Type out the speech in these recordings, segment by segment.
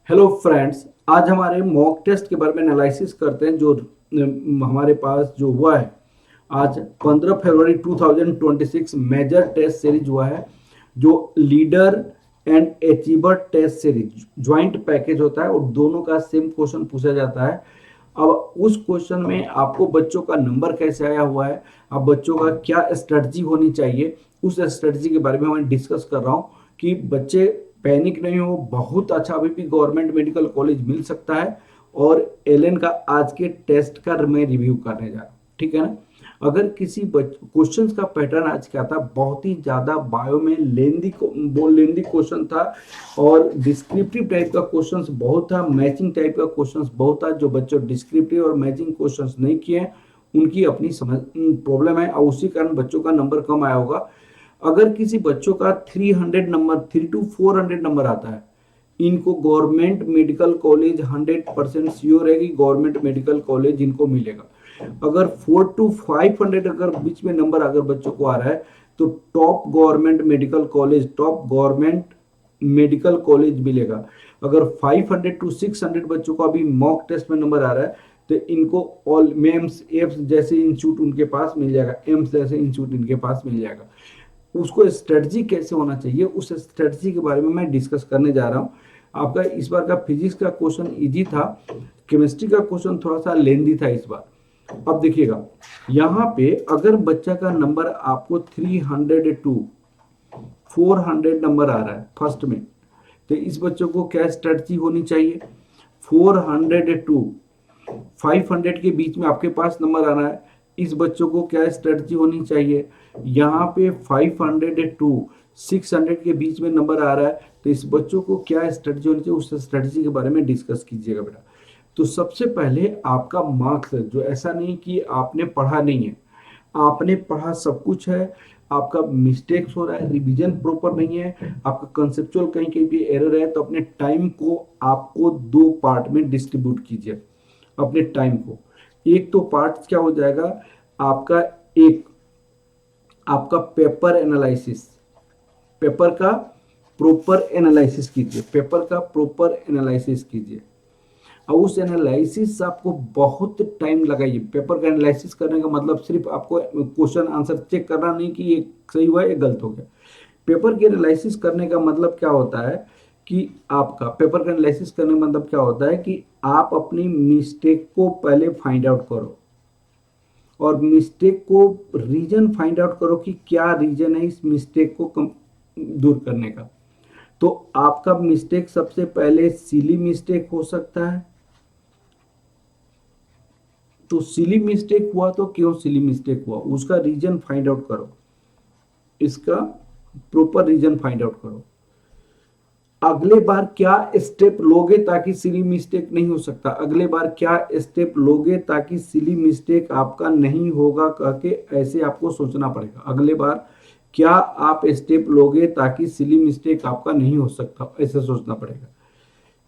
Hello friends, आज हमारे mock test के बारे में एनालिसिस करते हैं जो हमारे पास जो हुआ है। आज 15 फरवरी 2026 मेजर टेस्ट सीरीज हुआ है जो leader and achiever test series joint package होता है और दोनों का सेम क्वेश्चन पूछा जाता है। अब उस क्वेश्चन में आपको बच्चों का नंबर कैसे आया हुआ है, अब बच्चों का क्या स्ट्रेटजी होनी चाहिए, उस स्ट्रेटजी के बारे में मैं डिस्कस कर रहा हूँ कि बच्चे पैनिक नहीं हो। बहुत अच्छा अभी भी गवर्नमेंट मेडिकल कॉलेज मिल सकता है और एलएन का आज के टेस्ट का मैं रिव्यू करने जा रहा हूँ, ठीक है ना। अगर किसी क्वेश्चंस का पैटर्न आज क्या था, बहुत ही ज्यादा बायो में लेंदी क्वेश्चन था और डिस्क्रिप्टिव टाइप का क्वेश्चंस बहुत था, मैचिंग टाइप का क्वेश्चंस बहुत था। जो बच्चों डिस्क्रिप्टिव और मैचिंग क्वेश्चंस नहीं किए उनकी अपनी समझ प्रॉब्लम है और उसी कारण बच्चों का नंबर कम आया होगा। अगर किसी बच्चों का 300 नंबर 3 to 400 नंबर आता है, इनको गवर्नमेंट मेडिकल कॉलेज 100% श्योर है कि गवर्नमेंट मेडिकल कॉलेज इनको मिलेगा। अगर 4 to 500 अगर बीच में नंबर अगर बच्चों को आ रहा है तो टॉप गवर्नमेंट मेडिकल कॉलेज मिलेगा। अगर 500 to 600 बच्चों को अभी मॉक टेस्ट में नंबर आ रहा है तो इनको ऑल मेम्स एम्स जैसे इंस्टीट्यूट उनके पास मिल जाएगा, एम्स जैसे इंस्टीट्यूट इनके पास मिल जाएगा। उसको स्ट्रेटजी कैसे होना चाहिए उस स्ट्रेटजी के बारे में मैं डिस्कस करने जा रहा हूँ। आपका इस बार का फिजिक्स का क्वेश्चन इजी था, केमिस्ट्री का क्वेश्चन थोड़ा सा लेंदी था इस बार। अब देखिएगा यहाँ पे अगर बच्चा का नंबर आपको 300 to 400 नंबर आ रहा है फर्स्ट में, तो इस बच्चों को क्या स्ट्रेटजी होनी चाहिए। 400 to 500 के बीच में आपके पास नंबर आना है, इस बच्चों को क्या स्ट्रेटजी होनी चाहिए। यहाँ पे 500 to 600 के बीच में नंबर आ रहा है तो इस बच्चों को क्या स्ट्रेटजी होनी चाहिए, उस स्ट्रेटजी के बारे में डिस्कस कीजिएगा बेटा। तो सबसे पहले आपका मार्क्स है, जो ऐसा नहीं कि आपने पढ़ा नहीं है, आपने पढ़ा सब कुछ है, आपका मिस्टेक्स हो रहा है, रिवीजन प्रॉपर नहीं है, आपका कंसेप्चुअल कहीं कहीं भी एरर है, तो अपने टाइम को आपको दो पार्ट में डिस्ट्रीब्यूट कीजिए। अपने टाइम को एक तो पार्ट क्या हो जाएगा आपका, एक आपका पेपर एनालिसिस, पेपर का प्रॉपर एनालिसिस कीजिए, पेपर का प्रॉपर एनालिसिस कीजिए और उस एनालिसिस आपको बहुत टाइम लगाइए। पेपर का एनालिसिस करने का मतलब सिर्फ आपको क्वेश्चन आंसर चेक करना नहीं कि ये सही हुआ ये गलत हो गया। पेपर के एनालिसिस करने का मतलब क्या होता है कि आपका पेपर का एनालिसिस करने का मतलब क्या होता है कि आप अपनी मिस्टेक को पहले फाइंड आउट करो और मिस्टेक को रीजन फाइंड आउट करो कि क्या रीजन है इस मिस्टेक को दूर करने का। तो आपका मिस्टेक सबसे पहले सिली मिस्टेक हो सकता है, तो सिली मिस्टेक हुआ तो क्यों सिली मिस्टेक हुआ उसका रीजन फाइंड आउट करो, इसका प्रॉपर रीजन फाइंड आउट करो। अगले बार क्या स्टेप लोगे ताकि सिली मिस्टेक नहीं हो सकता, अगले बार क्या स्टेप लोगे ताकि सिली मिस्टेक आपका नहीं होगा करके ऐसे आपको सोचना पड़ेगा। अगले बार क्या आप स्टेप लोगे ताकि सिली मिस्टेक आपका नहीं हो सकता, ऐसे सोचना पड़ेगा।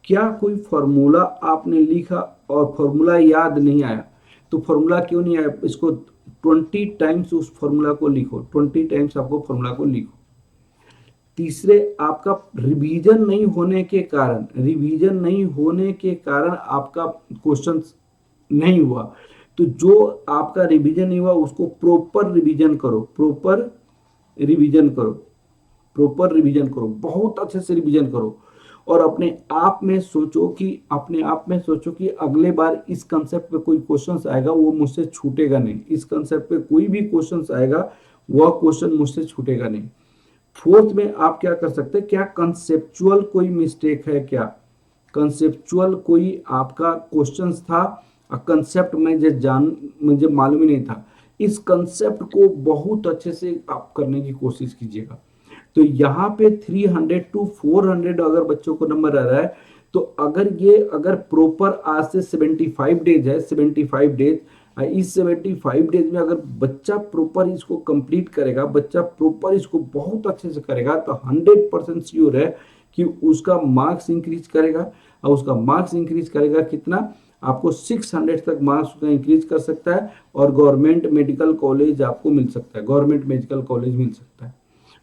क्या कोई फॉर्मूला आपने लिखा और फॉर्मूला याद नहीं आया, तो फॉर्मूला क्यों नहीं आया, इसको 20 टाइम्स उस फॉर्मूला को लिखो, 20 टाइम्स आपको फॉर्मूला को लिखो। तीसरे आपका रिवीजन नहीं होने के कारण आपका क्वेश्चन नहीं हुआ, तो जो आपका रिवीजन नहीं हुआ उसको प्रॉपर रिवीजन करो, प्रॉपर रिवीजन करो, बहुत अच्छे से रिवीजन करो और अपने आप में सोचो कि अगले बार इस कंसेप्ट पे कोई क्वेश्चन आएगा वो मुझसे छूटेगा नहीं, इस कंसेप्ट पे कोई भी क्वेश्चन आएगा वह क्वेश्चन मुझसे छूटेगा नहीं। फोर्थ में आप क्या कर सकते हैं, क्या कंसेप्चुअल कोई मिस्टेक है, क्या कंसेप्चुअल कोई आपका क्वेश्चन था, कंसेप्ट मुझे मालूम ही नहीं था, इस कंसेप्ट को बहुत अच्छे से आप करने की कोशिश कीजिएगा। तो यहाँ पे 300 to 400 अगर बच्चों को नंबर आ रहा है तो अगर प्रॉपर आज से 75 डेज है, 75 डेज, इस 75 डेज में अगर बच्चा प्रॉपर इसको कंप्लीट करेगा, बच्चा प्रॉपर इसको बहुत अच्छे से करेगा तो 100% श्योर है कि उसका मार्क्स इंक्रीज करेगा और उसका मार्क्स इंक्रीज करेगा कितना, आपको 600 तक मार्क्स का इंक्रीज कर सकता है और गवर्नमेंट मेडिकल कॉलेज आपको मिल सकता है, गवर्नमेंट मेडिकल कॉलेज मिल सकता है।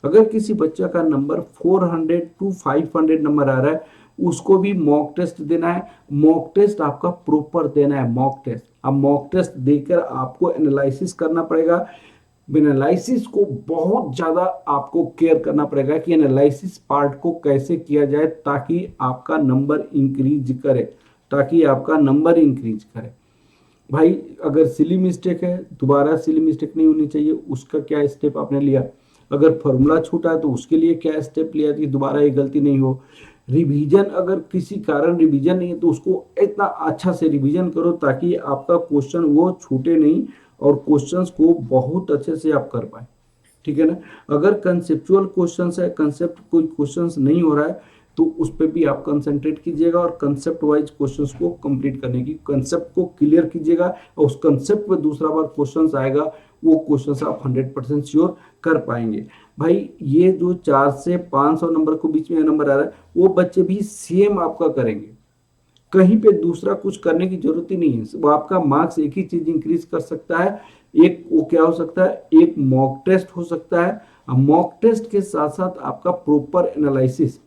अगर किसी बच्चा का नंबर 400 to 500 नंबर आ रहा है, उसको भी मॉक टेस्ट देना है। मॉक टेस्ट आपका प्रॉपर देना है, मॉक टेस्ट। अब मॉक टेस्ट देकर आपको एनालिसिस करना पड़ेगा। एनालिसिस को बहुत ज़्यादा आपको केयर करना पड़ेगा कि एनालिसिस पार्ट को कैसे किया जाए ताकि आपका नंबर इंक्रीज करे, ताकि आपका नंबर इंक्रीज करे। भाई अगर सिली मिस्टेक है, दोबारा सिली मिस्टेक नहीं होनी चाहिए, उसका क्या स्टेप आपने लिया। अगर फॉर्मूला छूटा है तो उसके लिए क्या स्टेप लिया कि दोबारा ये गलती नहीं हो। रिवीजन, अगर किसी कारण रिवीजन नहीं है तो उसको इतना अच्छा से रिवीजन करो ताकि आपका क्वेश्चन वो छूटे नहीं और क्वेश्चंस को बहुत अच्छे से आप कर पाए, ठीक है ना। अगर कंसेप्चुअल क्वेश्चंस है, कंसेप्ट कोई क्वेश्चंस नहीं हो रहा है तो उस पर भी आप कंसंट्रेट कीजिएगा और कंसेप्ट वाइज क्वेश्चंस को कंप्लीट करने की, कंसेप्ट को क्लियर कीजिएगा और उस कंसेप्ट पे दूसरा बार क्वेश्चंस आएगा वो क्वेश्चंस आप 100% श्योर कर पाएंगे। भाई ये जो 4 से 500 नंबर को बीच में नंबर आ रहा है वो बच्चे भी सेम आपका करेंगे, कहीं पे दूसरा कुछ करने की जरूरत ही नहीं है। वो आपका मार्क्स एक ही चीज इंक्रीज कर सकता है, एक वो क्या हो सकता है, एक मॉक टेस्ट हो सकता है। मॉक टेस्ट के साथ साथ आपका प्रॉपर एनालिसिस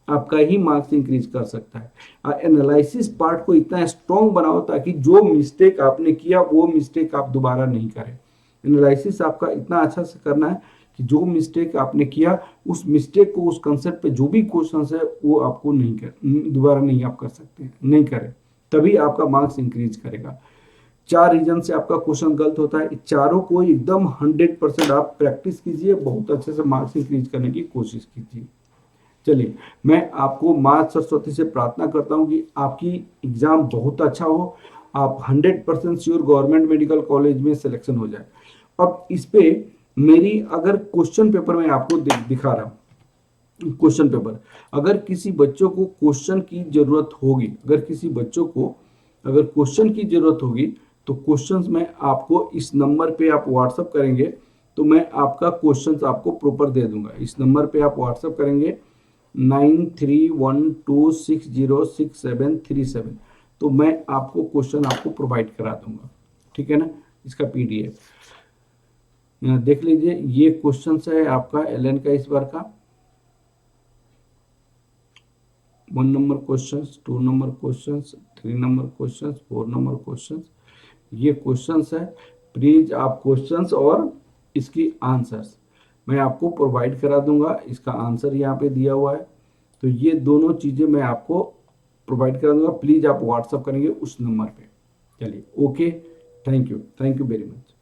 आपका ही मार्क्स इंक्रीज कर सकता है। एनालिसिस पार्ट को इतना स्ट्रॉन्ग बनाओ ताकि जो मिस्टेक आपने किया वो मिस्टेक आप दोबारा नहीं करें। एनालिसिस आपका इतना अच्छा से करना है कि जो मिस्टेक आपने किया उस मिस्टेक को, उस कंसेप्ट पे जो भी क्वेश्चंस है वो आपको नहीं कर, दोबारा नहीं आप कर सकते, नहीं करें, तभी आपका मार्क्स इंक्रीज करेगा। 4 रीजन से आपका क्वेश्चन गलत होता है, चारों को एकदम 100% आप प्रैक्टिस कीजिए, बहुत अच्छे से मार्क्स इंक्रीज करने की कोशिश कीजिए। चलिए, मैं आपको माँ सरस्वती से प्रार्थना करता हूँ कि आपकी एग्जाम बहुत अच्छा हो, आप 100% श्योर गवर्नमेंट मेडिकल कॉलेज में सिलेक्शन हो जाए। अब इस पे मेरी अगर क्वेश्चन पेपर में आपको दिखा रहा हूँ, क्वेश्चन पेपर, अगर किसी बच्चों को क्वेश्चन की जरूरत होगी, अगर किसी बच्चों को अगर क्वेश्चन की जरूरत होगी तो क्वेश्चंस मैं आपको इस नंबर पे आप व्हाट्सअप करेंगे तो मैं आपका क्वेश्चंस आपको प्रॉपर दे दूंगा। इस नंबर पे आप व्हाट्सअप करेंगे 9312606737, तो मैं आपको क्वेश्चन आपको प्रोवाइड करा दूंगा, ठीक है ना। इसका पीडीएफ यहाँ देख लीजिए, ये क्वेश्चन है आपका एलएन का इस बार का। 1 number question, 2 number question, 3 number question, 4 number question, ये क्वेश्चंस है। प्लीज आप क्वेश्चंस और इसकी आंसर्स मैं आपको प्रोवाइड करा दूंगा। इसका आंसर यहाँ पे दिया हुआ है, तो ये दोनों चीजें मैं आपको प्रोवाइड करा दूंगा। प्लीज आप व्हाट्सअप करेंगे उस नंबर पे। चलिए, okay, thank you very much.